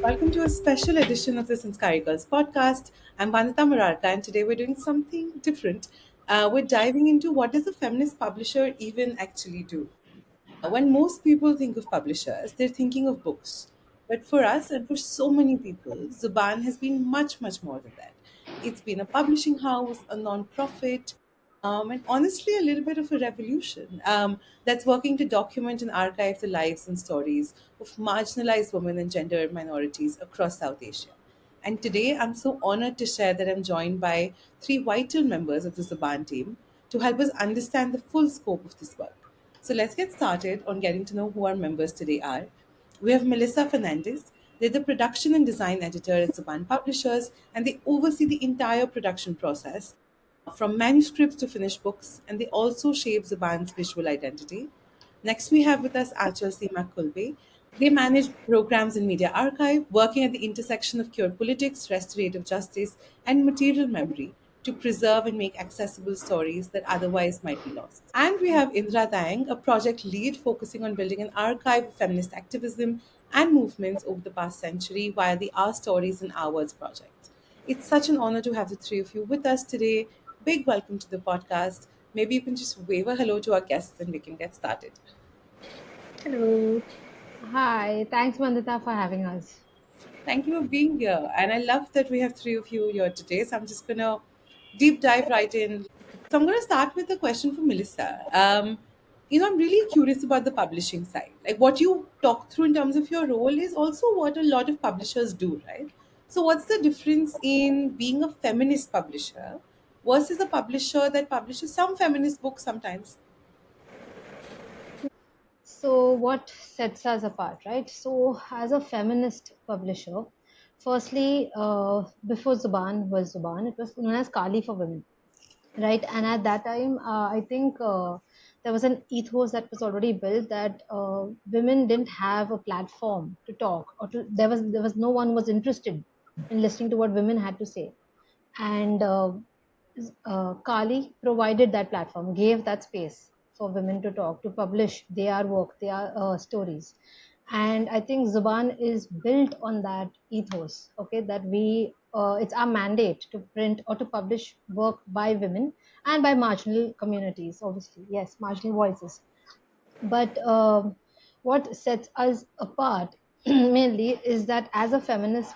Welcome to a special edition of the Sanskaari Girls Podcast. I'm Vandita Morarka, and today we're doing something different. We're diving into what does a feminist publisher even actually do? When most people think of publishers, they're thinking of books. But for us and for so many people, Zubaan has been much, much more than that. It's been a publishing house, a non-profit, and honestly, a little bit of a revolution that's working to document and archive the lives and stories of marginalized women and gender minorities across South Asia. And today, I'm so honored to share that I'm joined by three vital members of the Zubaan team to help us understand the full scope of this work. So let's get started on getting to know who our members today are. We have Melissa Fernandes. They're the production and design editor at Zubaan Publishers, and they oversee the entire production process from manuscripts to finished books, and they also shape Zubaan's visual identity. Next, we have with us Aanchal Seema Khulbe. They manage programs in Media Archive, working at the intersection of queer politics, restorative justice, and material memory to preserve and make accessible stories that otherwise might be lost. And we have Indira Tayeng, a project lead focusing on building an archive of feminist activism and movements over the past century via the Our Stories and Our Words project. It's such an honor to have the three of you with us today. Big welcome to the podcast. Maybe you can just wave a hello to our guests and we can get started. Hello. Hi, thanks Vandita for having us. Thank you for being here. And I love that we have three of you here today. So I'm just going to deep dive right in. So I'm going to start with a question for Melissa. I'm really curious about the publishing side. Like what you talk through in terms of your role is also what a lot of publishers do, right? So what's the difference in being a feminist publisher versus a publisher that publishes some feminist books sometimes? So, what sets us apart, right? So, as a feminist publisher, firstly, before Zubaan was Zubaan, it was known as Kali for women, right? And at that time, I think there was an ethos that was already built that women didn't have a platform to talk, or to there was no one was interested in listening to what women had to say, and Kali provided that platform, gave that space for women to talk, to publish their work, their stories. And I think Zuban is built on that ethos, okay, that it's our mandate to print or to publish work by women and by marginal communities, obviously, yes, marginal voices. But what sets us apart mainly is that as a feminist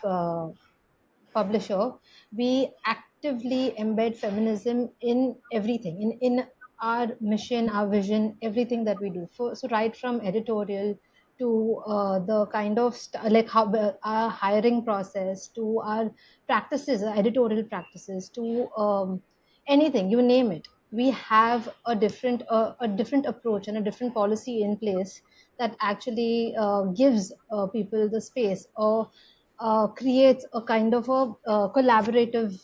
publisher, we actively embed feminism in everything, in our mission, our vision, everything that we do. So right from editorial to the kind of like how our hiring process to our practices, our editorial practices to anything, you name it. We have a different approach and a different policy in place that actually gives people the space or creates a kind of a collaborative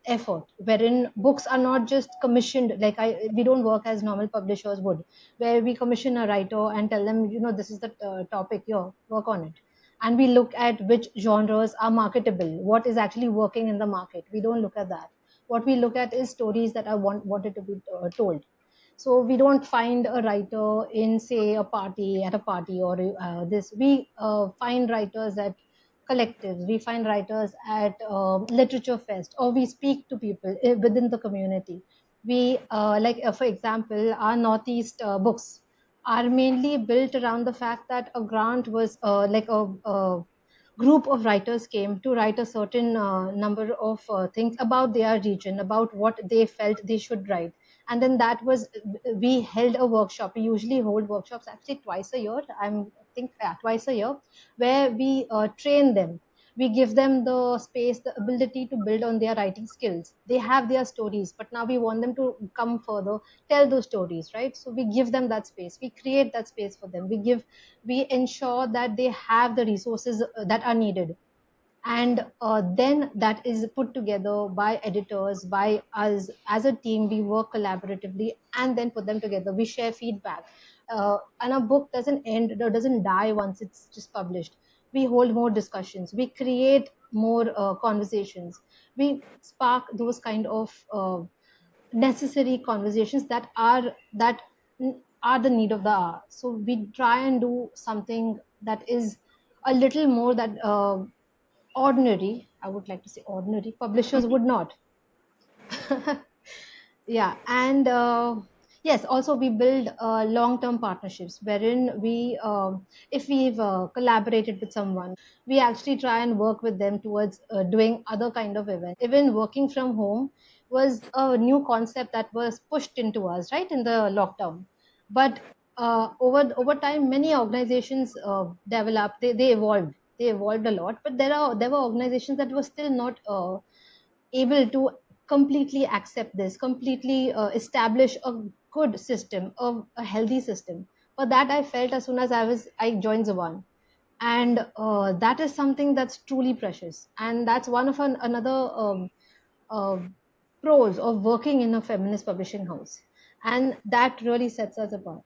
effort wherein books are not just commissioned like we don't work as normal publishers would, where we commission a writer and tell them, this is the topic here, work on it, and we look at which genres are marketable, what is actually working in the market. We don't look at that. What we look at is stories that are wanted to be told. So we don't find a writer in, say, at a party or this. We find writers at collectives. We find writers at literature fest, or we speak to people within the community. We for example, our Northeast books are mainly built around the fact that a grant was a group of writers came to write a certain number of things about their region, about what they felt they should write. And then we held a workshop. We usually hold workshops actually twice a year. Twice a year, where we train them. We give them the space, the ability to build on their writing skills. They have their stories, but now we want them to come further, tell those stories, right? So we give them that space. We create that space for them. We ensure that they have the resources that are needed, and then that is put together by editors, by us as a team. We work collaboratively and then put them together. We share feedback, and a book doesn't end or doesn't die once it's just published. We hold more discussions, we create more conversations, we spark those kind of necessary conversations that are the need of the hour. So we try and do something that is a little more that ordinary, I would like to say ordinary publishers would not. Yeah, and yes, also we build long-term partnerships wherein we, if we've collaborated with someone, we actually try and work with them towards doing other kind of events. Even working from home was a new concept that was pushed into us, right, in the lockdown. But over time, many organizations developed, they evolved. They evolved a lot, but there were organizations that were still not able to completely accept this, completely establish a good system, a healthy system. But that I felt as soon as I joined Zubaan, and that is something that's truly precious, and that's one of another uh, pros of working in a feminist publishing house, and that really sets us apart.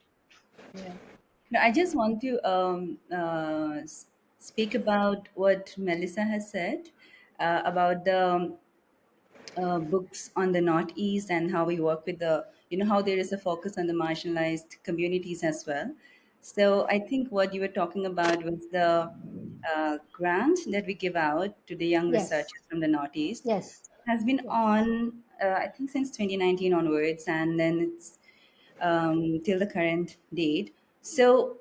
Yeah. No, I just want to speak about what Melissa has said about the books on the Northeast and how we work with how there is a focus on the marginalized communities as well. So I think what you were talking about was the grant that we give out to the young Yes, researchers from the Northeast. yes, Has been yes, on, I think, since 2019 onwards, and then it's till the current date. So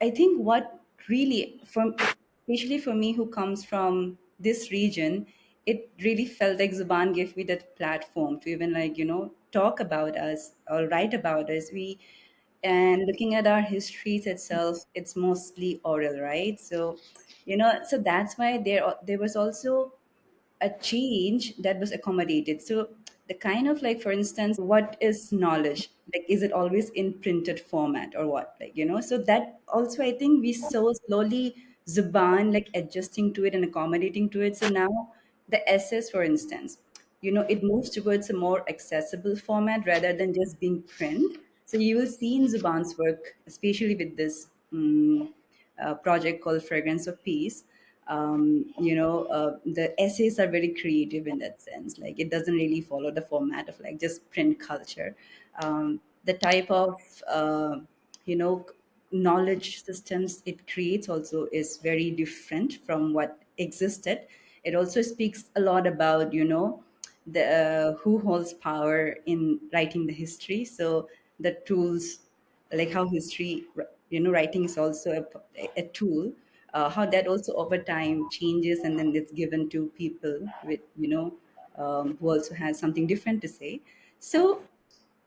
I think what really, especially for me who comes from this region, it really felt like Zuban gave me that platform to even talk about us or write about us. And looking at our histories itself, it's mostly oral, right? So, so that's why there was also a change that was accommodated. So the kind of, like, for instance, what is knowledge? Like, is it always in printed format or what? So that also, I think, we so slowly Zuban like adjusting to it and accommodating to it. So now the essays, for instance, it moves towards a more accessible format rather than just being print. So you will see in Zuban's work, especially with this project called Fragrance of Peace, the essays are very creative in that sense. Like, it doesn't really follow the format of like just print culture. The type of you know knowledge systems it creates also is very different from what existed. It also speaks a lot about the who holds power in writing the history. So the tools, like how history, writing is also a tool, how that also over time changes and then it's given to people with who also has something different to say. So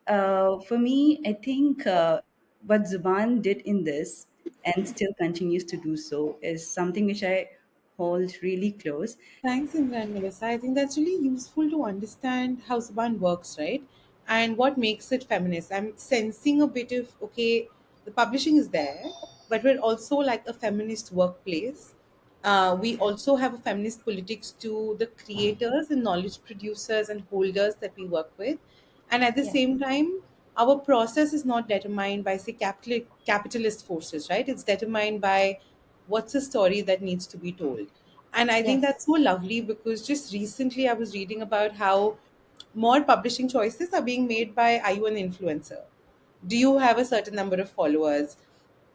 for me, I think what Zuban did in this and still continues to do so is something which I hold really close. Thanks, Indra and Melissa. I think that's really useful to understand how Zubaan works, right? And what makes it feminist. I'm sensing a bit of, okay, the publishing is there, but we're also like a feminist workplace. We also have a feminist politics to the creators and knowledge producers and holders that we work with. And at the yes, same time, our process is not determined by, say, capitalist forces, right? It's determined by what's the story that needs to be told. And I think yes, that's so lovely because just recently I was reading about how more publishing choices are being made by, are you an influencer? Do you have a certain number of followers?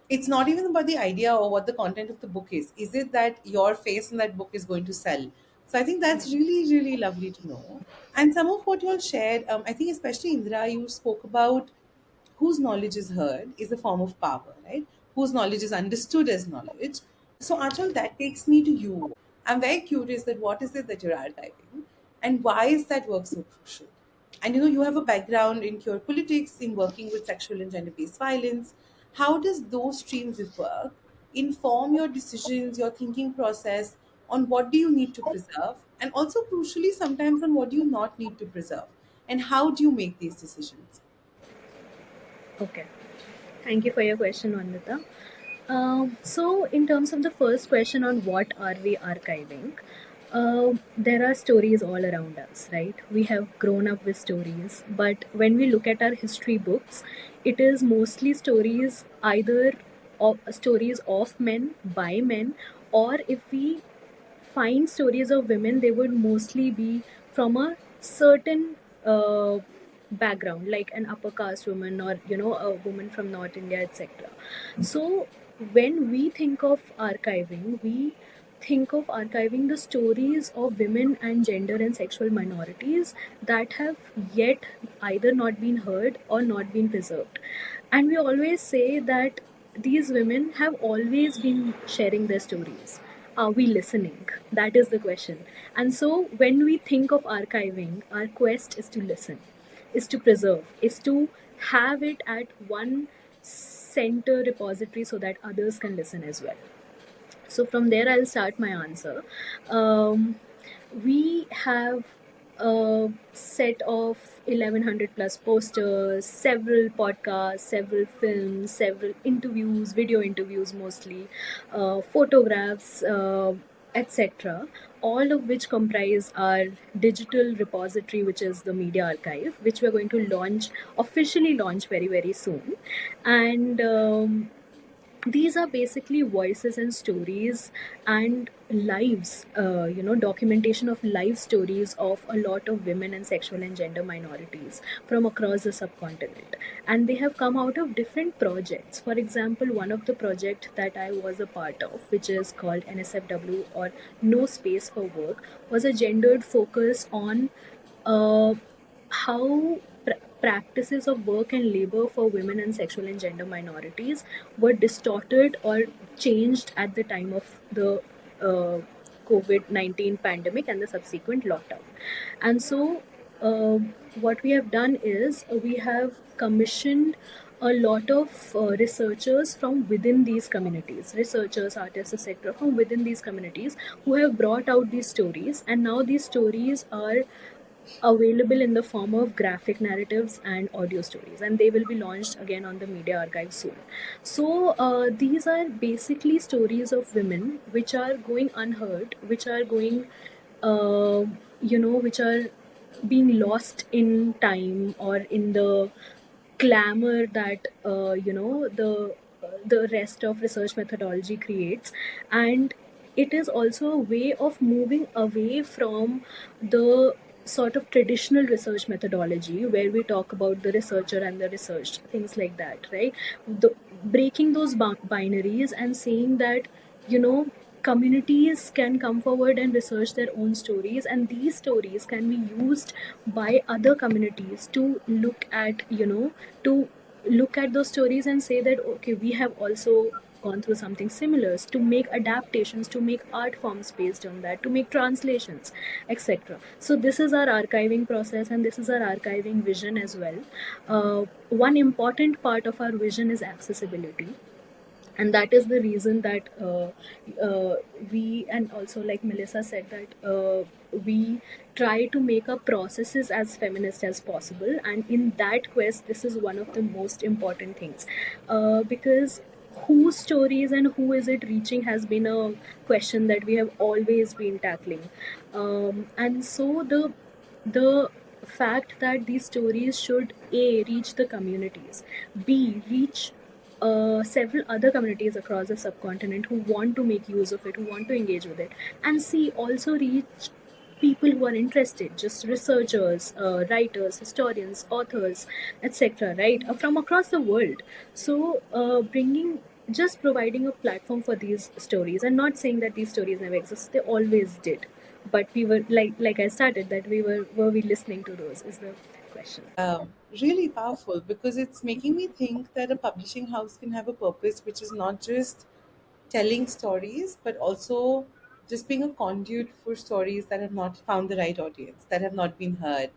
It's not even about the idea or what the content of the book is. Is it that your face in that book is going to sell? So I think that's really, really lovely to know. And some of what you all shared, I think especially Indra, you spoke about whose knowledge is heard is a form of power, right? Whose knowledge is understood as knowledge. So, Achal, that takes me to you. I'm very curious that what is it that you're archiving and why is that work so crucial? And you have a background in queer politics, in working with sexual and gender based violence. How does those streams of work inform your decisions, your thinking process on what do you need to preserve, and also crucially, sometimes on what do you not need to preserve? And how do you make these decisions? Okay. Thank you for your question, Vandita. So, in terms of the first question on what are we archiving, there are stories all around us, right? We have grown up with stories, but when we look at our history books, it is mostly stories either of stories of men by men, or if we find stories of women, they would mostly be from a certain background, like an upper caste woman or a woman from North India, etc. So when we think of archiving, we think of archiving the stories of women and gender and sexual minorities that have yet either not been heard or not been preserved. And we always say that these women have always been sharing their stories. Are we listening? That is the question. And so when we think of archiving, our quest is to listen, is to preserve, is to have it at one center repository so that others can listen as well. So from there, I'll start my answer. We have a set of 1100 plus posters, several podcasts, several films, several interviews, video interviews mostly, photographs, etc., all of which comprise our digital repository, which is the media archive, which we're going to officially launch very, very soon. And these are basically voices and stories and lives, documentation of life stories of a lot of women and sexual and gender minorities from across the subcontinent. And they have come out of different projects. For example, one of the project that I was a part of, which is called NSFW, or No Space for Work, was a gendered focus on uh, how practices of work and labor for women and sexual and gender minorities were distorted or changed at the time of the uh, COVID 19 pandemic and the subsequent lockdown. And so, what we have done is we have commissioned a lot of researchers from within these communities, researchers, artists, etc., from within these communities, who have brought out these stories. And now these stories are available in the form of graphic narratives and audio stories, and they will be launched again on the media archive soon. So these are basically stories of women which are going unheard, which are going uh, which are being lost in time or in the clamor that the rest of research methodology creates. And it is also a way of moving away from the sort of traditional research methodology where we talk about the researcher and the research, things like that, right? Breaking those binaries and saying that, you know communities can come forward and research their own stories, and these stories can be used by other communities to look at those stories and say that, okay, we have also gone through something similar, to make adaptations, to make art forms based on that, to make translations, etc. So this is our archiving process, and this is our archiving vision as well. One important part of our vision is accessibility, and that is the reason that we, and also like Melissa said, that we try to make our processes as feminist as possible. And in that quest, this is one of the most important things, because whose stories and who is it reaching has been a question that we have always been tackling. And so the fact that these stories should a reach the communities, b reach several other communities across the subcontinent who want to make use of it, who want to engage with it, and C, also reach people who are interested, just researchers, writers, historians, authors, etc., right, from across the world. So, just providing a platform for these stories, and not saying that these stories never exist, they always did. But we were like I started that were we listening to those is the question. Really powerful, because it's making me think that a publishing house can have a purpose which is not just telling stories, but also just being a conduit for stories that have not found the right audience, that have not been heard,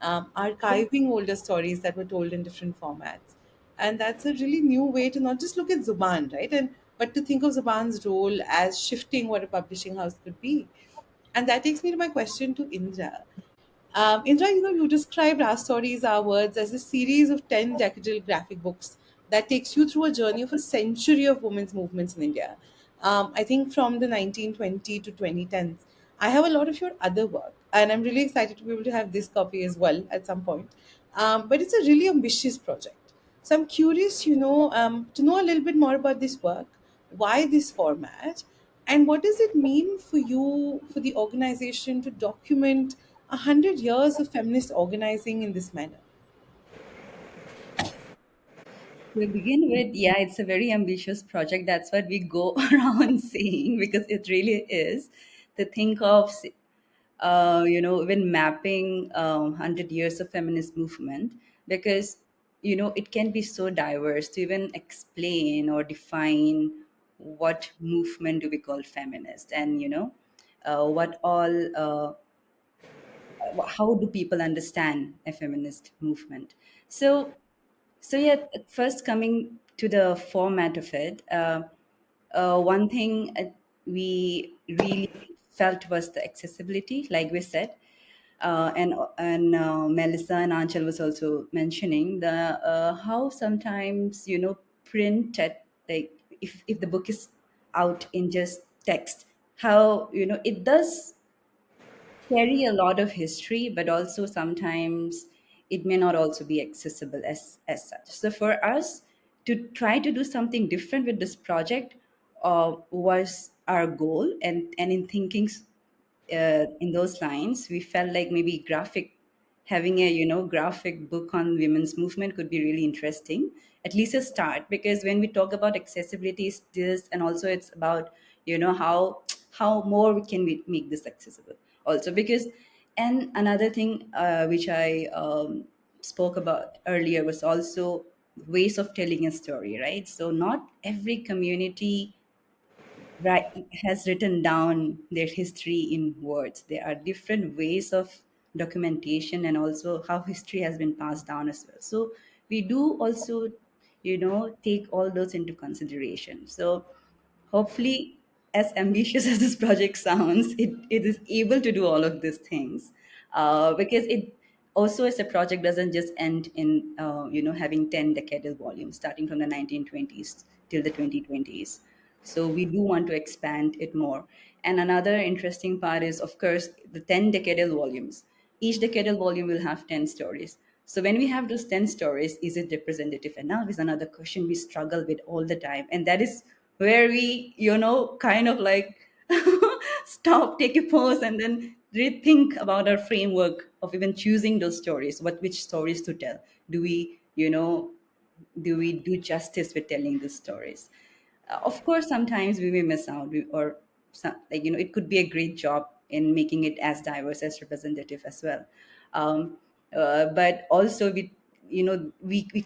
archiving older stories that were told in different formats. And that's a really new way to not just look at Zubaan, right? And but to think of Zubaan's role as shifting what a publishing house could be. And that takes me to my question to Indra. Indra, you described Our Stories, Our Words as a series of 10 decadal graphic books that takes you through a journey of a century of women's movements in India. I think from the 1920 to 2010s. I have a lot of your other work, and I'm really excited to be able to have this copy as well at some point. But it's a really ambitious project. So I'm curious, to know a little bit more about this work, why this format, and what does it mean for you, for the organization, to document 100 years of feminist organizing in this manner? To begin with, yeah, it's a very ambitious project. That's what we go around saying, because it really is. To think of, even mapping 100 years of feminist movement, because, it can be so diverse to even explain or define what movement do we call feminist, and, what all, how do people understand a feminist movement. So yeah, first coming to the format of it, one thing we really felt was the accessibility, like we said, and Melissa and Aanchal was also mentioning the how sometimes print at, like, if the book is out in just text, how it does carry a lot of history, but also sometimes it may not also be accessible as such. So for us to try to do something different with this project was our goal, and in thinking in those lines, we felt like maybe having a graphic book on women's movement could be really interesting, at least a start, because when we talk about accessibility, it's this, and also it's about how more can we make this accessible also, because, and another thing which I spoke about earlier was also ways of telling a story, right? So not every community has written down their history in words. There are different ways of documentation, and also how history has been passed down as well. So we do also, take all those into consideration. So hopefully, as ambitious as this project sounds, it is able to do all of these things, because it also, as a project, doesn't just end in having 10 decadal volumes starting from the 1920s till the 2020s. So we do want to expand it more. And another interesting part is, of course, the 10 decadal volumes. Each decadal volume will have 10 stories. So when we have those 10 stories, is it representative enough? Is another question we struggle with all the time. And that is where we, kind of like stop, take a pause, and then rethink about our framework of even choosing those stories. Which stories to tell? Do we, do we do justice with telling these stories? Of course, sometimes we may miss out, or like, it could be a great job in making it as diverse as representative as well. um, but also we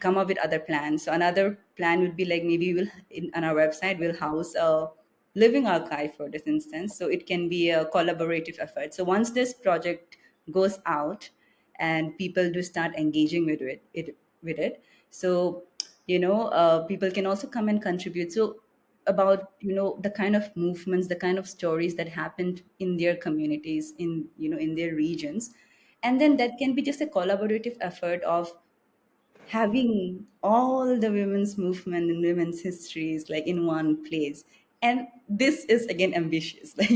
come up with other plans. So another plan would be like, maybe on our website we'll house a living archive for this instance, so it can be a collaborative effort. So once this project goes out and people do start engaging with it, so people can also come and contribute. So about the kind of movements, the kind of stories that happened in their communities, in their regions, and then that can be just a collaborative effort of having all the women's movement and women's histories like in one place. And this is again ambitious, like,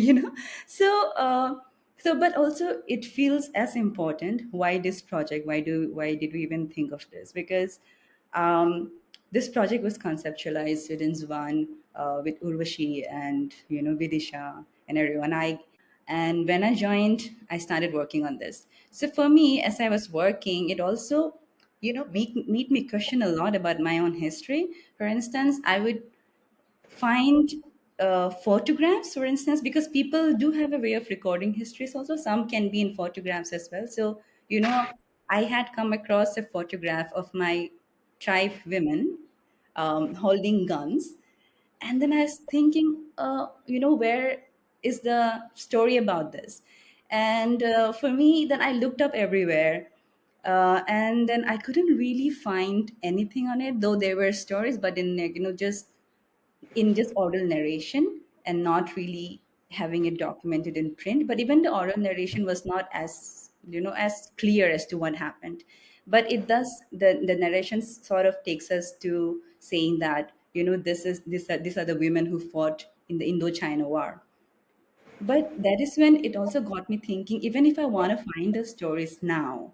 so but also it feels as important. Why this project? Why did we even think of this? Because this project was conceptualized within Zubaan, with Urvashi and Vidisha and everyone. And when I joined, I started working on this. So for me, as I was working, it also made me question a lot about my own history. For instance, I would find photographs, for instance, because people do have a way of recording histories also. Some can be in photographs as well. So I had come across a photograph of my tribe women holding guns, and then I was thinking, where is the story about this? And for me, then I looked up everywhere, and then I couldn't really find anything on it, though there were stories, but in just oral narration, and not really having it documented in print. But even the oral narration was not as clear as to what happened. But it does, the narration sort of takes us to saying that these are the women who fought in the Indochina War. But that is when it also got me thinking, even if I want to find the stories now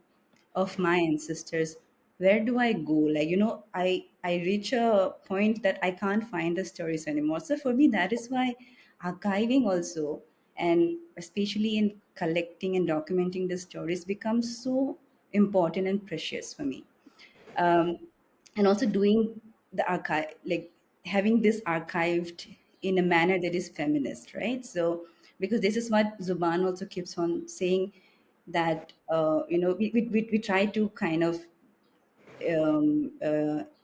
of my ancestors, where do I go? Like, I reach a point that I can't find the stories anymore. So for me, that is why archiving also, and especially in collecting and documenting the stories, becomes so important and precious for me. um, and also doing the archive, like having this archived in a manner that is feminist, right? So because this is what Zubaan also keeps on saying, that we try to kind of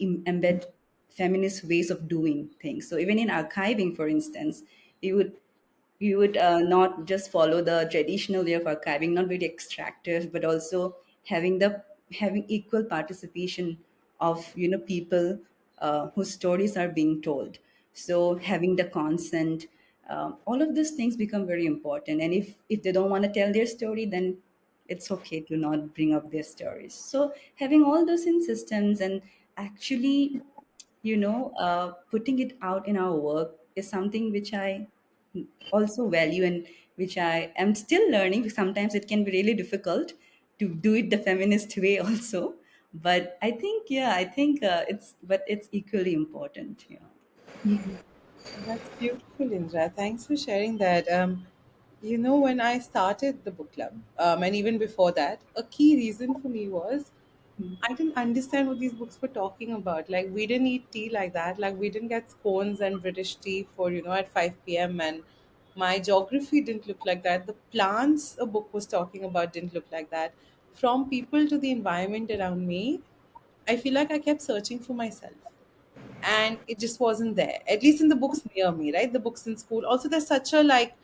embed feminist ways of doing things. So even in archiving, for instance, we would not just follow the traditional way of archiving, not very extractive, but also having equal participation of people whose stories are being told. So having the consent, all of these things become very important. And if they don't want to tell their story, then it's okay to not bring up their stories. So having all those in systems and actually putting it out in our work is something which I also value, and which I am still learning. Sometimes it can be really difficult to do it the feminist way also. But I think, yeah, I think it's equally important. That's beautiful, Indra. Thanks for sharing that. When I started the book club, and even before that, a key reason for me was I didn't understand what these books were talking about. Like, we didn't eat tea like that. Like, we didn't get scones and British tea for, at 5 p.m. And my geography didn't look like that. The plants a book was talking about didn't look like that. From people to the environment around me, I feel like I kept searching for myself, and it just wasn't there, at least in the books near me, right? The books in school also, there's such a like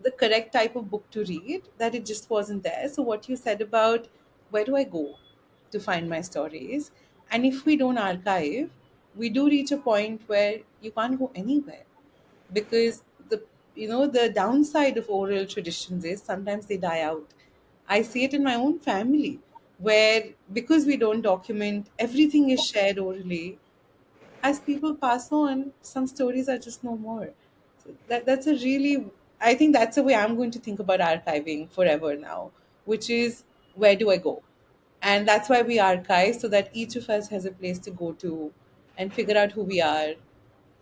the correct type of book to read, that it just wasn't there. So what you said about where do I go to find my stories, and if we don't archive, we do reach a point where you can't go anywhere, because the downside of oral traditions is sometimes they die out. I see it in my own family, where because we don't document, everything is shared orally. As people pass on, some stories are just no more. So that's a really, I think that's the way I'm going to think about archiving forever now, which is where do I go? And that's why we archive, so that each of us has a place to go to and figure out who we are,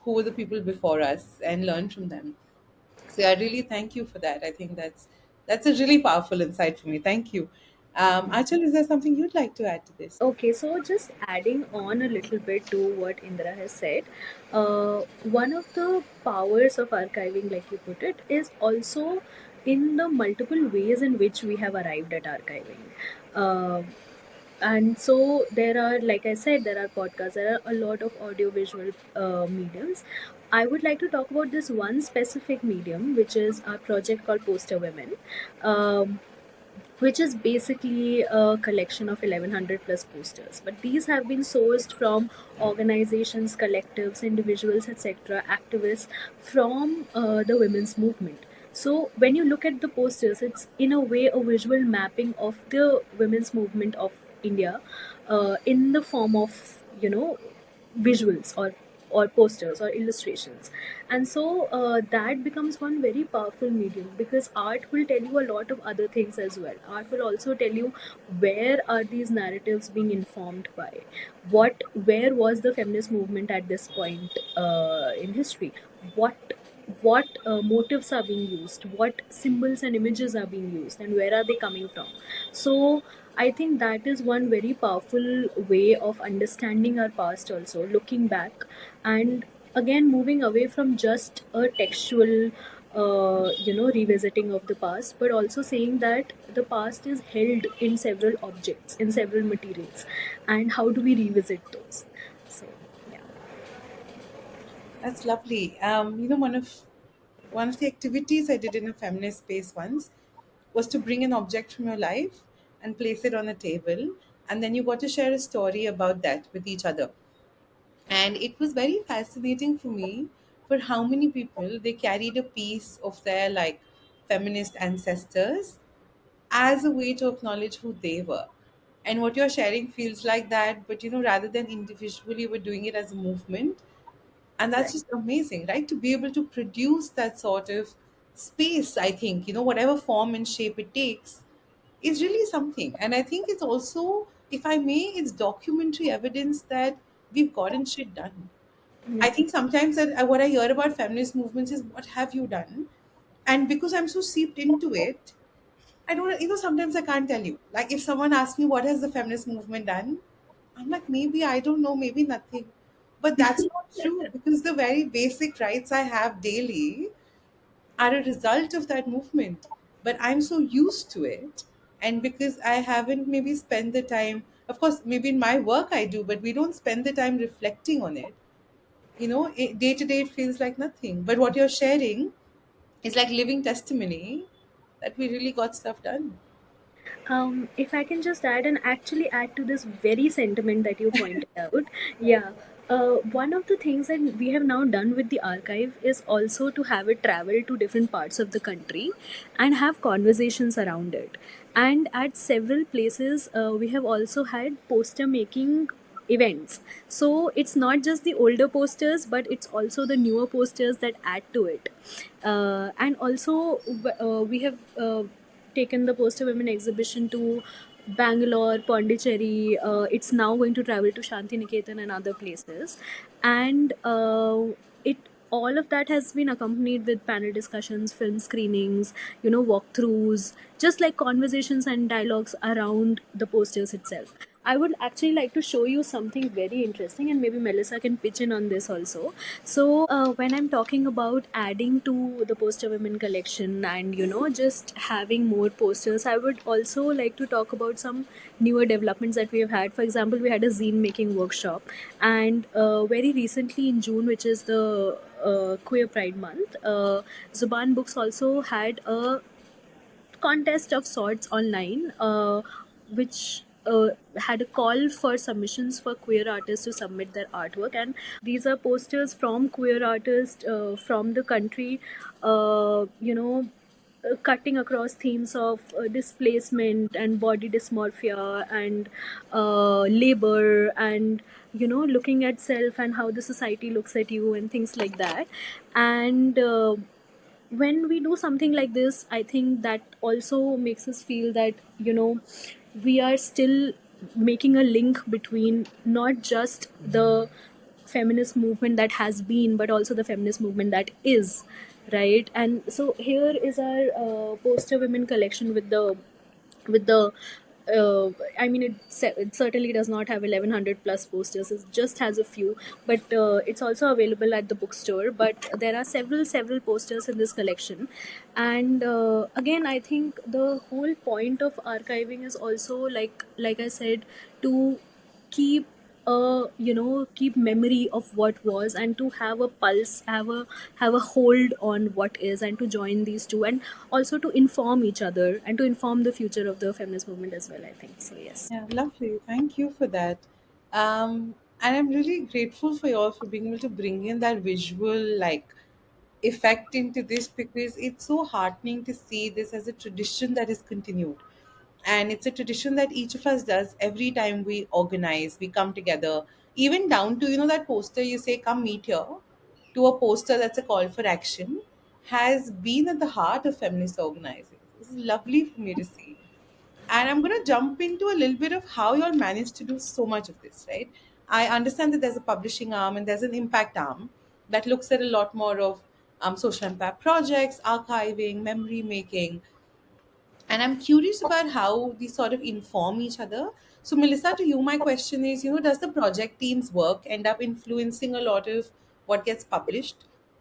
who were the people before us, and learn from them. So I really thank you for that. I think that's a really powerful insight for me. Thank you. Achal, is there something you'd like to add to this? Okay, so just adding on a little bit to what Indra has said, one of the powers of archiving, like you put it, is also in the multiple ways in which we have arrived at archiving. Uh, and so there are, like I said, there are podcasts, there are a lot of audiovisual mediums. I would like to talk about this one specific medium, which is our project called Poster Women. Um, which is basically a collection of 1100 plus posters, but these have been sourced from organizations, collectives, individuals, etc., activists from the women's movement. So when you look at the posters, it's in a way a visual mapping of the women's movement of India, in the form of visuals or posters or illustrations. And so that becomes one very powerful medium, because art will tell you a lot of other things as well. Art will also tell you where are these narratives being informed by, where was the feminist movement at this point in history, what motives are being used, what symbols and images are being used, and where are they coming from. So I think that is one very powerful way of understanding our past, also looking back, and again moving away from just a textual revisiting of the past, but also saying that the past is held in several objects, in several materials, and how do we revisit those. So yeah. That's lovely. One of the activities I did in a feminist space once was to bring an object from your life and place it on a table, and then you got to share a story about that with each other. And it was very fascinating for me for how many people they carried a piece of their like feminist ancestors as a way to acknowledge who they were. And what you're sharing feels like that, but rather than individually, we're doing it as a movement. And that's Right. just amazing, right? To be able to produce that sort of space, I think, whatever form and shape it takes, is really something. And I think it's also, if I may, it's documentary evidence that we've gotten shit done. Yeah. I think sometimes that what I hear about feminist movements is, what have you done? And because I'm so seeped into it, I don't, sometimes I can't tell you. Like, if someone asks me, what has the feminist movement done? I'm like, maybe, I don't know, maybe nothing. But that's not true, because the very basic rights I have daily are a result of that movement. But I'm so used to it. And because I haven't maybe spent the time, of course, maybe in my work I do, but we don't spend the time reflecting on it. Day to day, it feels like nothing. But what you're sharing is like living testimony that we really got stuff done. If I can just add and actually add to this very sentiment that you pointed out, yeah. One of the things that we have now done with the archive is also to have it travel to different parts of the country and have conversations around it. And at several places, we have also had poster making events. So it's not just the older posters, but it's also the newer posters that add to it. And also, we have taken the poster women exhibition to Bangalore, Pondicherry. It's now going to travel to Shanti Niketan and other places, and it all of that has been accompanied with panel discussions, film screenings, walkthroughs, just like conversations and dialogues around the posters itself. I would actually like to show you something very interesting, and maybe Melissa can pitch in on this also. So, when I'm talking about adding to the poster women collection and just having more posters, I would also like to talk about some newer developments that we have had. For example, we had a zine making workshop, and very recently in June, which is the Queer Pride Month, Zubaan Books also had a contest of sorts online, which had a call for submissions for queer artists to submit their artwork. And these are posters from queer artists from the country, cutting across themes of displacement and body dysmorphia and labor and looking at self and how the society looks at you and things like that. And when we do something like this, I think that also makes us feel that we are still making a link between not just the feminist movement that has been, but also the feminist movement that is, right? And so here is our poster women collection with the I mean, it certainly does not have 1100 plus posters. It just has a few, but it's also available at the bookstore. But there are several posters in this collection, and again, I think the whole point of archiving is also like I said, to keep keep memory of what was, and to have a pulse, have a hold on what is, and to join these two, and also to inform each other and to inform the future of the feminist movement as well, I think so. Yes. Yeah, lovely. Thank you for that. And I'm really grateful for you all for being able to bring in that visual effect into this, because it's so heartening to see this as a tradition that is continued. And it's a tradition that each of us does every time we organize, we come together, even down to, that poster you say, come meet here, to a poster that's a call for action, has been at the heart of feminist organizing. This is lovely for me to see. And I'm going to jump into a little bit of how you all managed to do so much of this, right? I understand that there's a publishing arm and there's an impact arm that looks at a lot more of social impact projects, archiving, memory making. And I'm curious about how these sort of inform each other. So, Melissa, to you, my question is, does the project team's work end up influencing a lot of what gets published?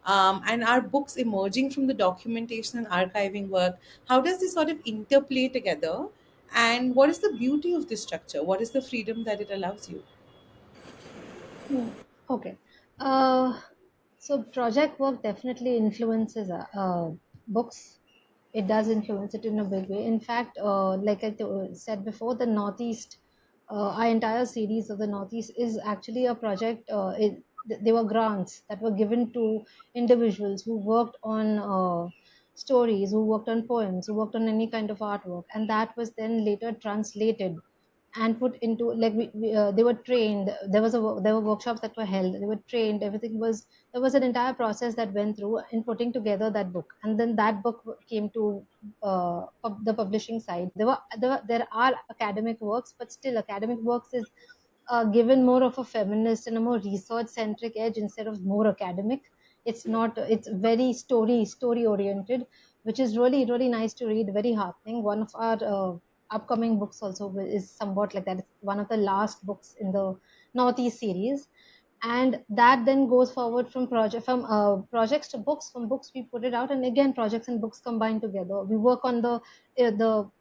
And are books emerging from the documentation and archiving work? How does this sort of interplay together? And what is the beauty of this structure? What is the freedom that it allows you? Hmm. Okay. Uh, so project work definitely influences books. It does influence it in a big way. In fact, like I said before, the Northeast, our entire series of the Northeast is actually a project. They were grants that were given to individuals who worked on stories, who worked on poems, who worked on any kind of artwork, and that was then later translated and put into, like they were trained. There were workshops that were held, they were trained, everything was, there was an entire process that went through in putting together that book, and then that book came to the publishing side. There are academic works, but still academic works is given more of a feminist and a more research centric edge instead of more academic. It's not, it's very story oriented, which is really nice to read, very heartening. One of our upcoming books also is somewhat like that. It's one of the last books in the Northeast series. and that then goes forward from projects to books, from books we put it out, and again projects and books combined together. We work on the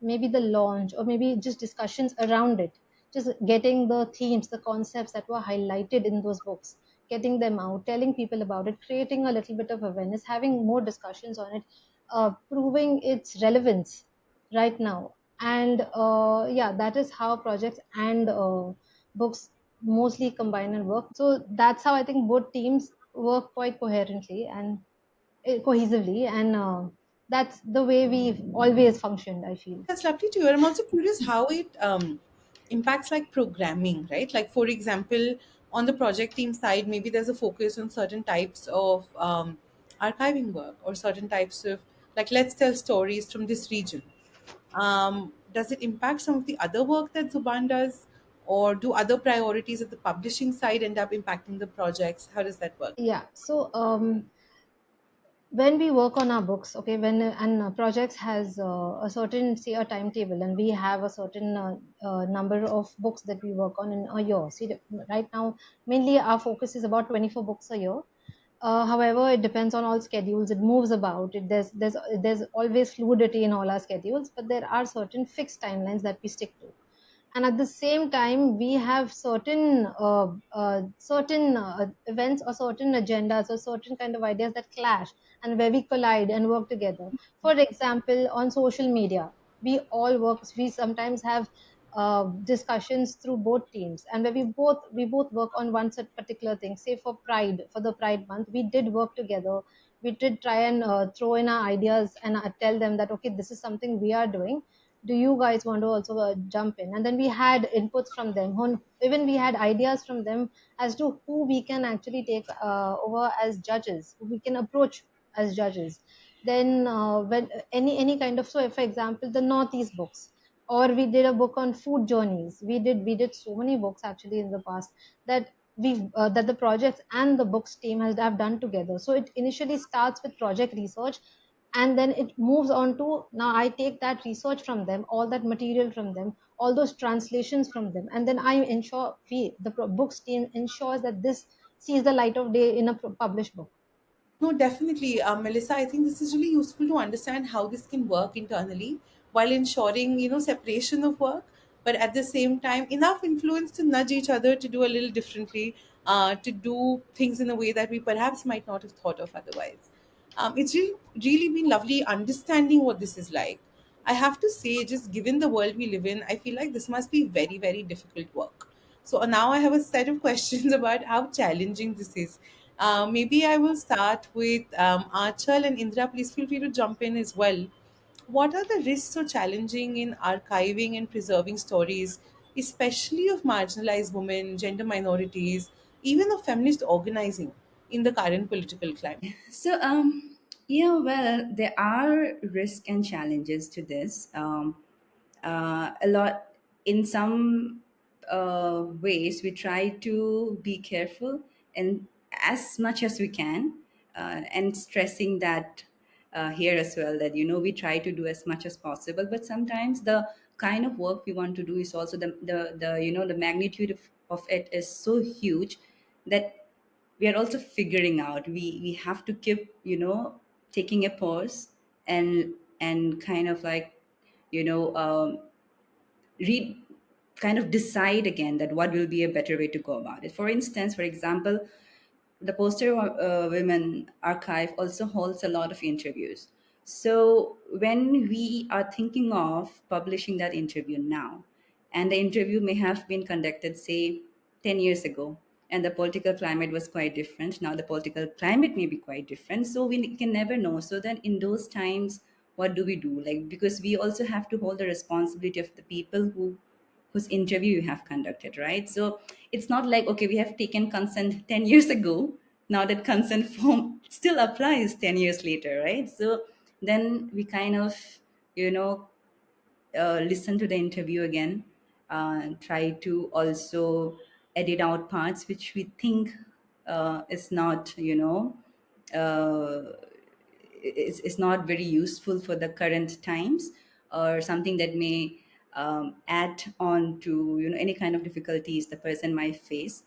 maybe the launch, or maybe just discussions around it, just getting the themes, the concepts that were highlighted in those books, getting them out, telling people about it, creating a little bit of awareness, having more discussions on it, proving its relevance right now. And yeah, that is how projects and books mostly combine and work. So that's how I think both teams work quite coherently and cohesively, and that's the way we've always functioned, I feel. That's lovely to hear. I'm also curious how it impacts like programming, right? Like, for example, on the project team side, maybe there's a focus on certain types of archiving work or certain types of, like, let's tell stories from this region. Does it impact some of the other work that Zubaan does? Or do other priorities at the publishing side end up impacting the projects? How does that work? Yeah. So when we work on our books, okay, when and projects has a certain, say, a timetable, and we have a certain number of books that we work on in a year. See, right now mainly our focus is about 24 books a year. However, it depends on all schedules. It moves about. There's always fluidity in all our schedules, but there are certain fixed timelines that we stick to. And at the same time, we have certain events or certain agendas or certain kind of ideas that clash, and where we collide and work together. For example, on social media, we sometimes have discussions through both teams, and where we both work on one particular thing. Say for the Pride Month, we did work together. We did try and throw in our ideas and tell them that, okay, this is something we are doing. Do you guys want to also jump in? And then we had inputs from them. Even we had ideas from them as to who we can actually take over as judges, who we can approach as judges. Then when any kind of, so if, for example, the Northeast books, or we did a book on food journeys. We did so many books actually in the past that that the projects and the books team has have done together. So it initially starts with project research, and then it moves on to, now I take that research from them, all that material from them, all those translations from them, and then I ensure books team ensures that this sees the light of day in a published book. No, definitely, Melissa. I think this is really useful to understand how this can work internally while ensuring, separation of work, but at the same time, enough influence to nudge each other to do a little differently, to do things in a way that we perhaps might not have thought of otherwise. It's really been lovely understanding what this is like. I have to say, just given the world we live in, I feel like this must be very, very difficult work. So now I have a set of questions about how challenging this is. Maybe I will start with Aanchal and Indra. Please feel free to jump in as well. What are the risks or challenging in archiving and preserving stories, especially of marginalized women, gender minorities, even of feminist organizing in the current political climate? So, yeah, well, there are risks and challenges to this. A lot, in some ways, we try to be careful and as much as we can, and stressing that here as well, that we try to do as much as possible. But sometimes the kind of work we want to do is also the magnitude of it is so huge that we are also figuring out. We have to keep taking a pause and kind of like you know um, read kind of decide again that what will be a better way to go about it. For instance, for example, the Poster Women Archive also holds a lot of interviews. So when we are thinking of publishing that interview now, and the interview may have been conducted, say, 10 years ago, and the political climate was quite different. Now the political climate may be quite different. So we can never know. So then in those times, what do we do? Like, because we also have to hold the responsibility of the people whose interview you have conducted, right? So it's not like, okay, we have taken consent 10 years ago. Now that consent form still applies 10 years later, right? So then we kind of, you know, listen to the interview again, try to also edit out parts which we think is not, uh, is not very useful for the current times, or something that may add on to any kind of difficulties the person might face,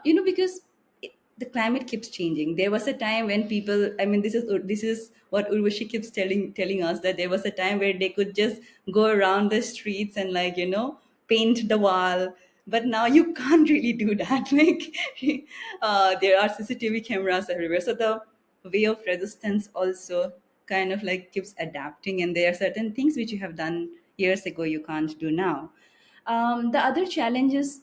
because the climate keeps changing. There was a time when people, I mean, this is what Urvashi keeps telling us, that there was a time where they could just go around the streets and, like, paint the wall. But now you can't really do that. Like, there are CCTV cameras everywhere, so the way of resistance also kind of like keeps adapting, and there are certain things which you have done years ago you can't do now. The other challenges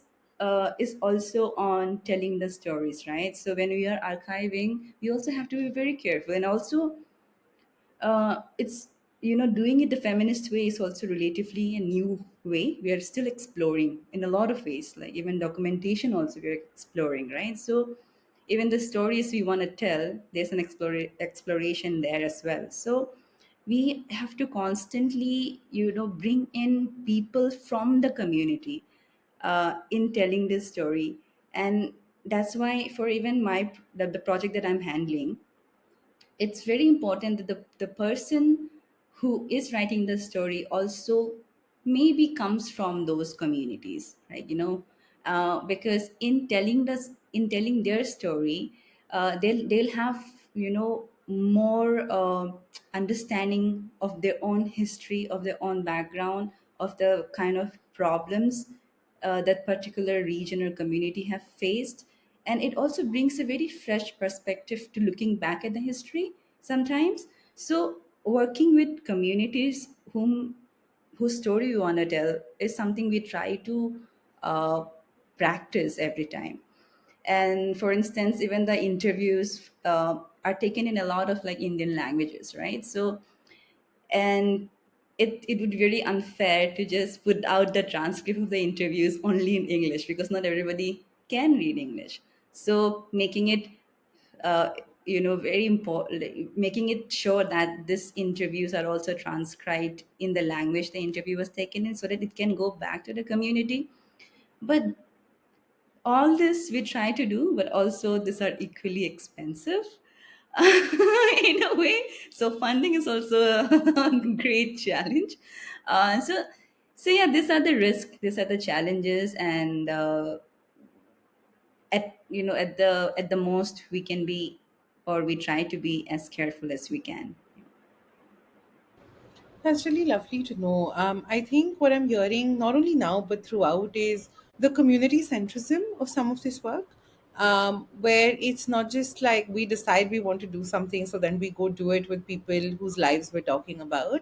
is also on telling the stories, right? So when we are archiving, we also have to be very careful, and also it's, doing it the feminist way is also relatively a new way. We are still exploring in a lot of ways, like even documentation also we're exploring, right? So even the stories we want to tell, there's an exploration there as well. So we have to constantly, bring in people from the community in telling this story. And that's why for even the project that I'm handling, it's very important that the person who is writing the story also maybe comes from those communities, right? Because in telling their story, they'll have, more understanding of their own history, of their own background, of the kind of problems that particular region or community have faced. And it also brings a very fresh perspective to looking back at the history sometimes. So working with communities whose story we want to tell is something we try to uh, practice every time. And for instance, even the interviews are taken in a lot of like Indian languages, right? So, and it would be really unfair to just put out the transcript of the interviews only in English, because not everybody can read English. So making it uh, very important, making it sure that these interviews are also transcribed in the language the interview was taken in, so that it can go back to the community. But all this we try to do, but also these are equally expensive in a way. So funding is also a great challenge. So yeah, these are the risks, these are the challenges, and at the most we can be, or we try to be as careful as we can. That's really lovely to know. I think what I'm hearing, not only now but throughout, is the community centrism of some of this work, where it's not just like we decide we want to do something, so then we go do it with people whose lives we're talking about,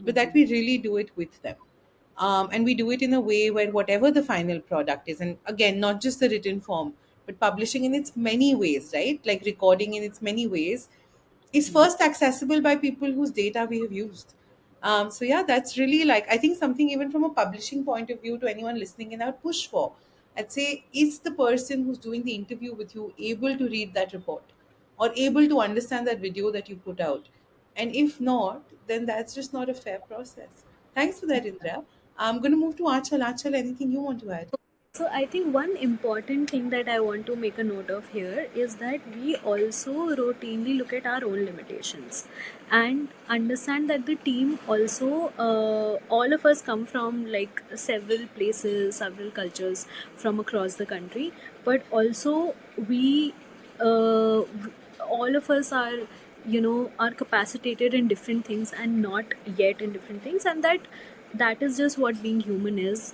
but that we really do it with them. And we do it in a way where whatever the final product is, and again, not just the written form, but publishing in its many ways, right? Like recording in its many ways, is first accessible by people whose data we have used. So yeah, that's really, like, I think something even from a publishing point of view, to anyone listening in, I would push for. I'd say, is the person who's doing the interview with you able to read that report or able to understand that video that you put out? And if not, then that's just not a fair process. Thanks for that, Indra. I'm going to move to Achal. Achal, anything you want to add? So I think one important thing that I want to make a note of here is that we also routinely look at our own limitations and understand that the team also, all of us come from like several places, several cultures from across the country, but also we, all of us are, are capacitated in different things and not yet in different things, and that is just what being human is.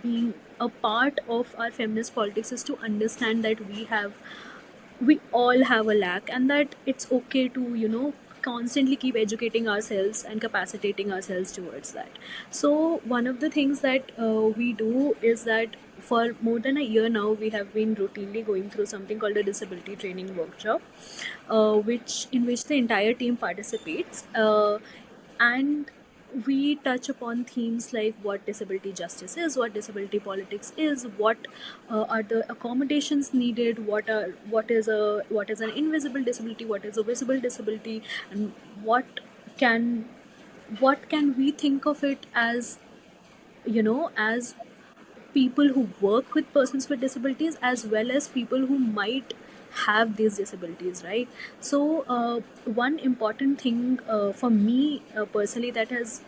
Being a part of our feminist politics is to understand that we all have a lack, and that it's okay to constantly keep educating ourselves and capacitating ourselves towards that. So one of the things that we do is that for more than a year now we have been routinely going through something called a disability training workshop, which in which the entire team participates, and we touch upon themes like what disability justice is, what disability politics is, what are the accommodations needed, what is an invisible disability, what is a visible disability, and what can what can we think of it as, as people who work with persons with disabilities as well as people who might have these disabilities, right? So one important thing for me personally that has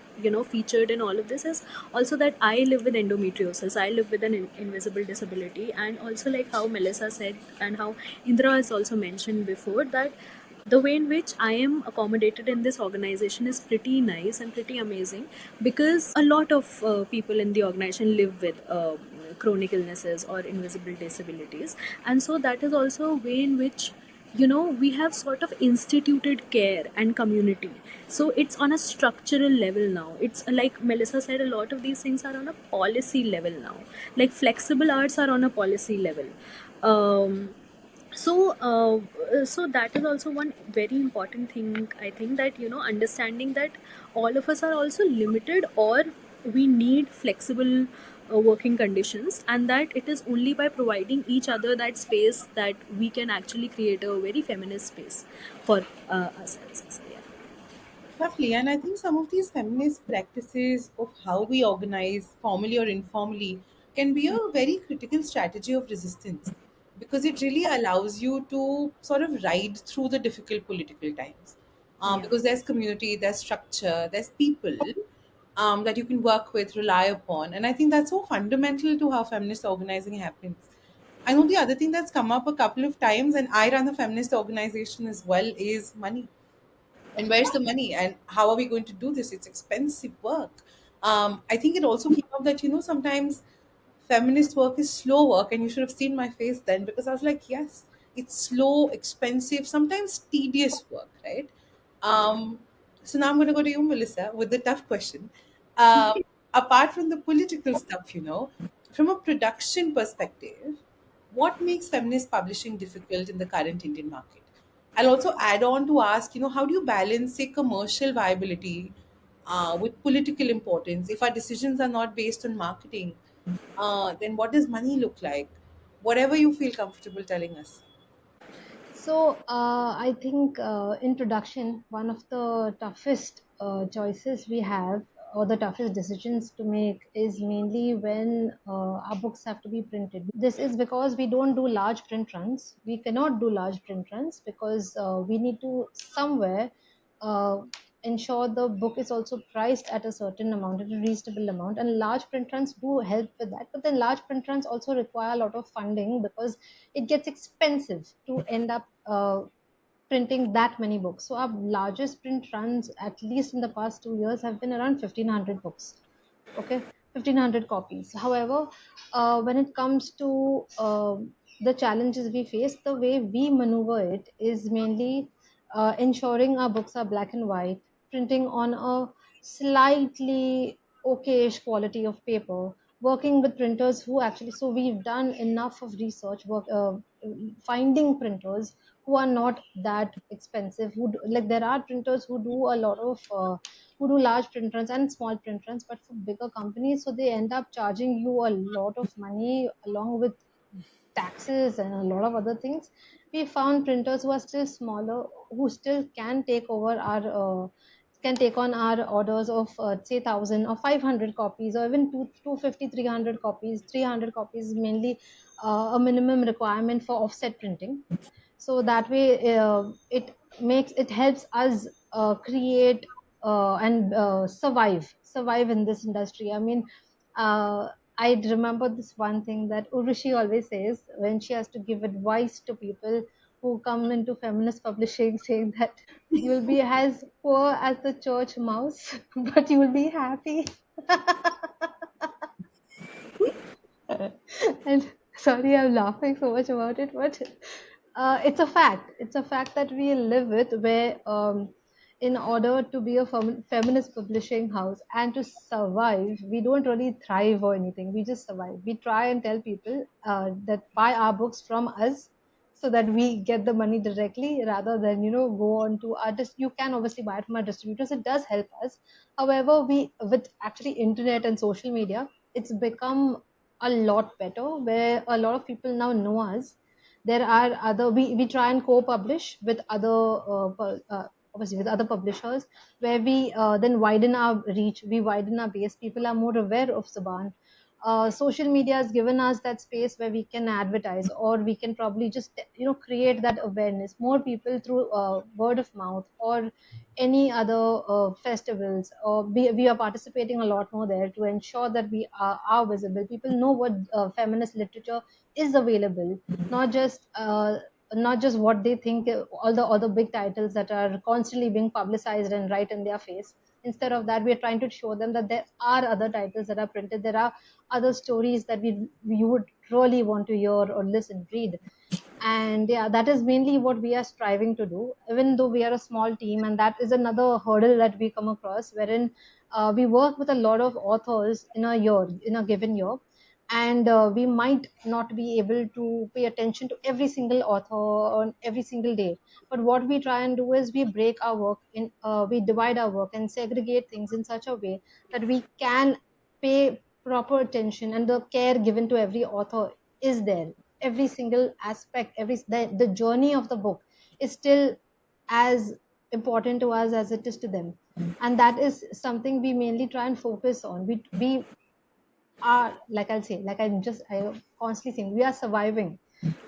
featured in all of this is also that I live with endometriosis. I live with an invisible disability, and also like how Melissa said and how Indra has also mentioned before, that the way in which I am accommodated in this organization is pretty nice and pretty amazing, because a lot of people in the organization live with chronic illnesses or invisible disabilities. And so that is also a way in which we have sort of instituted care and community. So it's on a structural level now. It's like Melissa said, a lot of these things are on a policy level now. Like flexible arts are on a policy level. Um, so uh, so that is also one very important thing, I think, that understanding that all of us are also limited, or we need flexible working conditions, and that it is only by providing each other that space that we can actually create a very feminist space for ourselves. So, yeah. Lovely. And I think some of these feminist practices of how we organize, formally or informally, can be a very critical strategy of resistance, because it really allows you to sort of ride through the difficult political times. Yeah. Because there's community, there's structure, there's people that you can work with, rely upon. And I think that's so fundamental to how feminist organizing happens. I know the other thing that's come up a couple of times, and I run a feminist organization as well, is money. And where's the money, and how are we going to do this? It's expensive work. I think it also came up that sometimes feminist work is slow work, and you should have seen my face then, because I was like, yes, it's slow, expensive, sometimes tedious work, right? So now I'm going to go to you, Melissa, with the tough question. Apart from the political stuff, from a production perspective, what makes feminist publishing difficult in the current Indian market? I'll also add on to ask, how do you balance, say, commercial viability with political importance? If our decisions are not based on marketing, then what does money look like? Whatever you feel comfortable telling us. So I think introduction, one of the toughest choices we have, or the toughest decisions to make, is mainly when our books have to be printed. This is because we don't do large print runs. We cannot do large print runs because we need to somewhere uh, ensure the book is also priced at a certain amount, at a reasonable amount. And large print runs do help with that. But then large print runs also require a lot of funding, because it gets expensive to end up printing that many books. So our largest print runs, at least in the past 2 years, have been around 1,500 books. Okay, 1,500 copies. However, when it comes to the challenges we face, the way we maneuver it is mainly ensuring our books are black and white, printing on a slightly okayish quality of paper, working with printers who actually, so we've done enough of research work, finding printers who are not that expensive, like there are printers who do a lot of who do large print runs and small print runs, but for bigger companies, so they end up charging you a lot of money along with taxes and a lot of other things. We found printers who are still smaller, who still can take over our can take on our orders of say 1,000 or 500 copies, or even 250, 300 copies. 300 copies is mainly a minimum requirement for offset printing. So that way it helps us create and survive in this industry. I mean, uh, I remember this one thing that Urushi always says when she has to give advice to people who come into feminist publishing, saying that you will be as poor as the church mouse, but you will be happy. And sorry, I'm laughing so much about it, but it's a fact. It's a fact that we live with, where in order to be a feminist publishing house and to survive, we don't really thrive or anything. We just survive. We try and tell people that buy our books from us, so that we get the money directly, rather than go on to our you can obviously buy it from our distributors. It does help us. However, we, with actually internet and social media, it's become a lot better, where a lot of people now know us. There are other, we try and co-publish with other obviously with other publishers, where we then widen our reach, we widen our base. People are more aware of Zubaan. social media has given us that space where we can advertise, or we can probably just create that awareness. More people through word of mouth or any other festivals, or we are participating a lot more there to ensure that we are visible. People know what feminist literature is available, not just not just what they think, all the big titles that are constantly being publicized and right in their face. Instead of that, we are trying to show them that there are other titles that are printed, there are other stories that we would really want to hear or listen, read. And yeah, that is mainly what we are striving to do, even though we are a small team. And that is another hurdle that we come across, wherein we work with a lot of authors in a year, in a given year. And we might not be able to pay attention to every single author on every single day. But what we try and do is we break our work in, we divide our work and segregate things in such a way that we can pay proper attention, and the care given to every author is there. Every single aspect, the journey of the book is still as important to us as it is to them. And that is something we mainly try and focus on. We are, like I'll say, like I constantly think, we are surviving,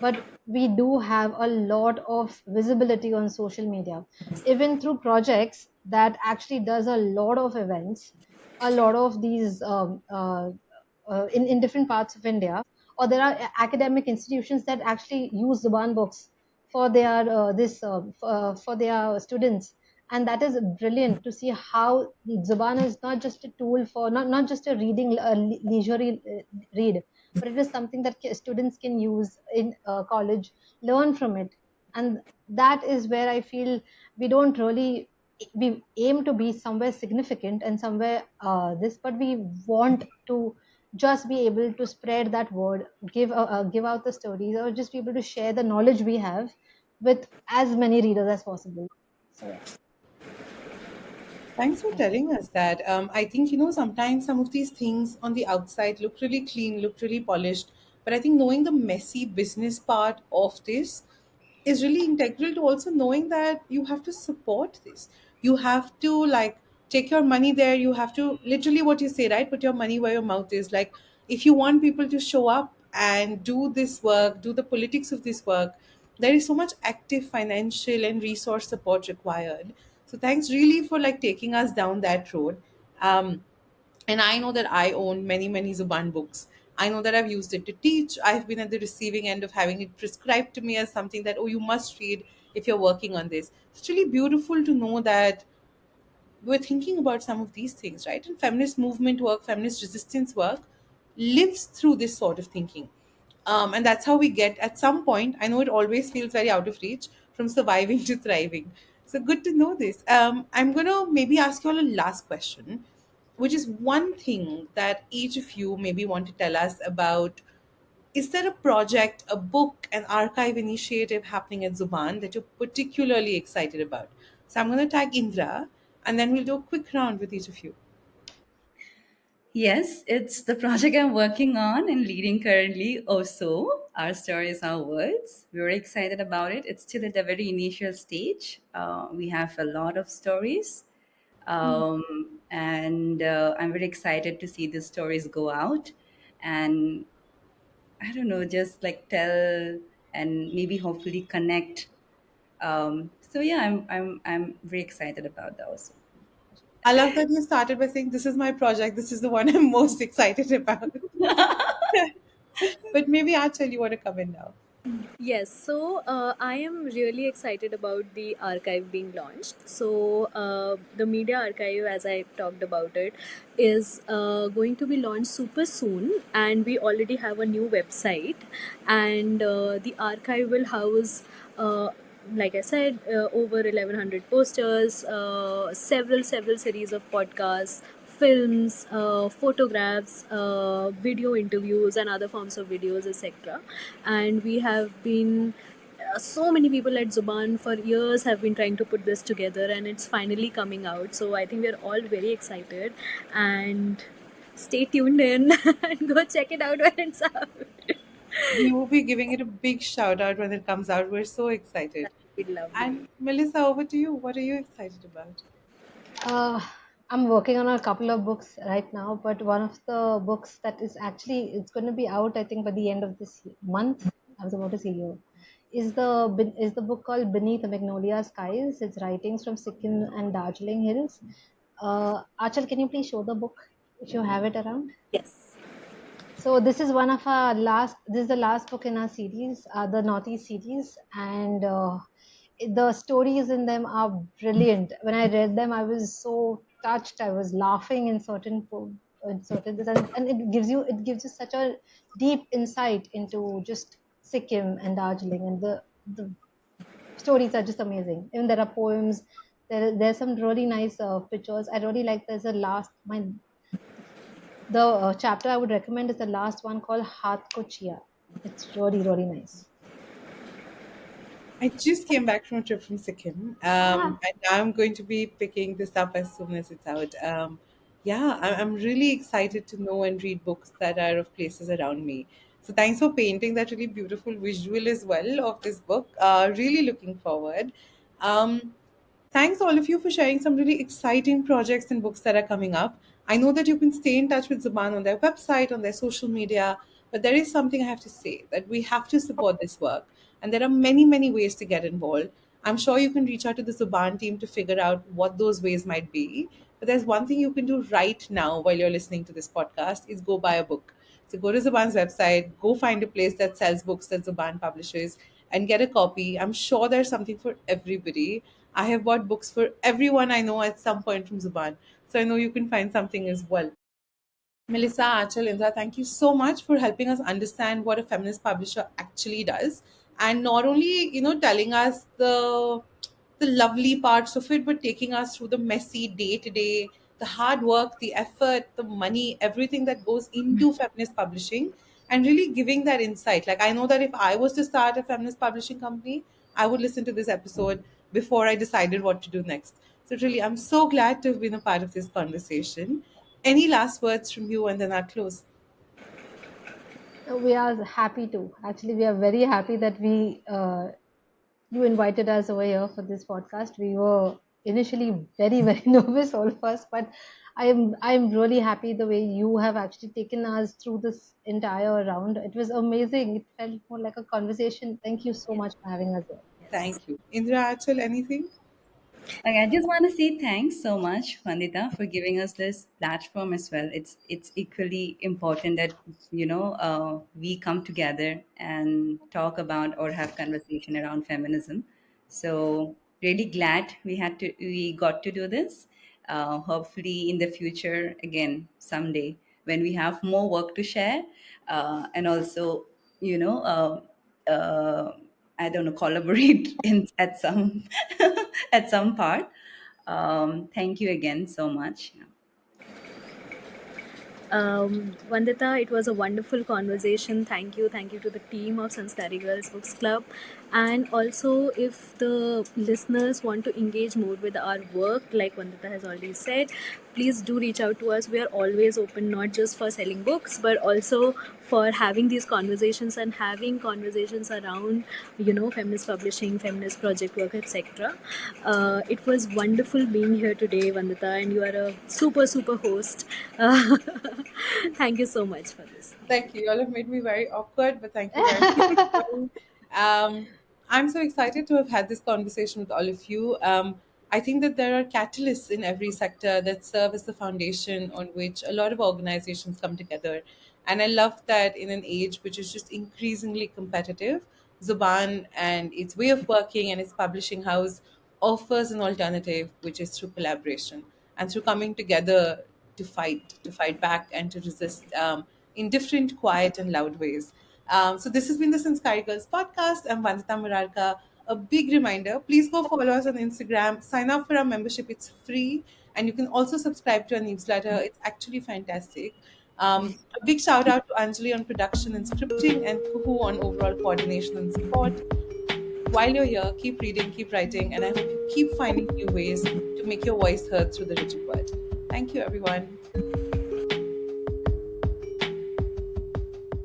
but we do have a lot of visibility on social media, even through projects that actually does a lot of events, a lot of these in different parts of India. Or there are academic institutions that actually use Zubaan books for their for their students. And that is brilliant to see how Zubaan is not just a tool for, not just a reading, leisurely read, but it is something that students can use in college, learn from it. And that is where I feel we don't really, we aim to be somewhere significant and somewhere this, but we want to just be able to spread that word, give out the stories, or just be able to share the knowledge we have with as many readers as possible. So yeah. Thanks for telling us that. I think, sometimes some of these things on the outside look really clean, look really polished. But I think knowing the messy business part of this is really integral to also knowing that you have to support this. You have to, like, take your money there. You have to, literally what you say, right? Put your money where your mouth is. Like, if you want people to show up and do this work, do the politics of this work, there is so much active financial and resource support required. So thanks really for like taking us down that road. And I know that I own many Zuban books. I know that I've used it to teach. I've been at the receiving end of having it prescribed to me as something that, oh, you must read if you're working on this. It's really beautiful to know that we're thinking about some of these things, right? And feminist movement work, feminist resistance work lives through this sort of thinking. And that's how we get, at some point, I know it always feels very out of reach, from surviving to thriving. So good to know this. I'm going to maybe ask you all a last question, which is one thing that each of you maybe want to tell us about. Is there a project, a book, an archive initiative happening at Zuban that you're particularly excited about? So I'm going to tag Indra, and then we'll do a quick round with each of you. Yes, it's the project I'm working on and leading currently. Also, our stories, our words. We're excited about it. It's still at the very initial stage. We have a lot of stories, and I'm very excited to see the stories go out. And I don't know, just like tell and maybe hopefully connect. So yeah, I'm very excited about that also. I love that you started by saying, "This is my project. This is the one I'm most excited about." But maybe Aanchal, you want to come in now. Yes, so I am really excited about the archive being launched. So, the media archive, as I talked about it, is going to be launched super soon, and we already have a new website. And the archive will house, like I said, over 1100 posters, several series of podcasts, films, photographs, video interviews, and other forms of videos, etc. And we have been so many people at Zuban for years have been trying to put this together, and it's finally coming out. So I think we're all very excited, and stay tuned in and go check it out when it's out. We will be giving it a big shout out when it comes out. We're so excited. That'd be lovely. And Melissa, over to you. What are you excited about? I'm working on a couple of books right now, but one of the books that is actually it's going to be out, I think, by the end of this month. I was about to say year. Is the book called Beneath the Magnolia Skies? It's writings from Sikkim and Darjeeling Hills. Achal, can you please show the book if you have it around? Yes. So this is one of our last. This is the last book in our series, the Northeast series, and the stories in them are brilliant. When I read them, I was so touched. I was laughing in certain and it gives you such a deep insight into just Sikkim and Darjeeling, and the stories are just amazing. Even there are poems. There's some really nice pictures. I really like. There's a last my the chapter I would recommend is the last one called Hath Ko Chia. It's really, really nice. I just came back from a trip from Sikkim, Ah, and now I'm going to be picking this up as soon as it's out. Yeah, I'm really excited to know and read books that are of places around me. So thanks for painting that really beautiful visual as well of this book. Really looking forward. Um, Thanks all of you for sharing some really exciting projects and books that are coming up. I know that you can stay in touch with Zubaan on their website, on their social media, but there is something I have to say that we have to support this work. And there are many, many ways to get involved. I'm sure you can reach out to the Zubaan team to figure out what those ways might be. But there's one thing you can do right now while you're listening to this podcast is go buy a book. So go to Zubaan's website, go find a place that sells books that Zubaan publishes and get a copy. I'm sure there's something for everybody. I have bought books for everyone I know at some point from Zubaan. So I know you can find something as well. Melissa, Aanchal, Indra, thank you so much for helping us understand what a feminist publisher actually does, and not only telling us the lovely parts of it, but taking us through the messy day to day, the hard work, the effort, the money, everything that goes into feminist publishing, and really giving that insight. Like I know that if I was to start a feminist publishing company, I would listen to this episode before I decided what to do next. So really, I'm so glad to have been a part of this conversation. Any last words from you, and then I'll close. we are happy to. Actually, we are very happy that you invited us over here for this podcast. We were initially very, very nervous, all of us, but I'm really happy the way you have actually taken us through this entire round. It was amazing. It felt more like a conversation. Thank you so much for having us here. Yes. Thank you. Indra, Achal, anything? Okay, I just want to say thanks so much, Vandita, for giving us this platform as well. It's equally important that we come together and talk about or have conversation around feminism. So really glad we got to do this. Hopefully in the future again someday when we have more work to share, and also you know. I don't know, collaborate in at some at some part. Thank you again so much. Vandita, it was a wonderful conversation. Thank you. Thank you to the team of Sanskaari Girls Books Club. And also, if the listeners want to engage more with our work, like Vandita has already said, please do reach out to us. We are always open, not just for selling books, but also for having these conversations and having conversations around, feminist publishing, feminist project work, etc. It was wonderful being here today, Vandita, and you are a super, super host. Thank you so much for this. Thank you. You all have made me very awkward, but thank you very much. Um, I'm so excited to have had this conversation with all of you. I think that there are catalysts in every sector that serve as the foundation on which a lot of organizations come together. And I love that in an age which is just increasingly competitive, Zuban and its way of working and its publishing house offers an alternative, which is through collaboration and through coming together to fight back and to resist in different, quiet, and loud ways. So this has been the Sanskaari Girls Podcast. I'm Vandita Morarka. A big reminder, please go follow us on Instagram. Sign up for our membership. It's free. And you can also subscribe to our newsletter. It's actually fantastic. A big shout out to Anjali on production and scripting and Kuhu on overall coordination and support. While you're here, keep reading, keep writing, and I hope you keep finding new ways to make your voice heard through the written word. Thank you, everyone.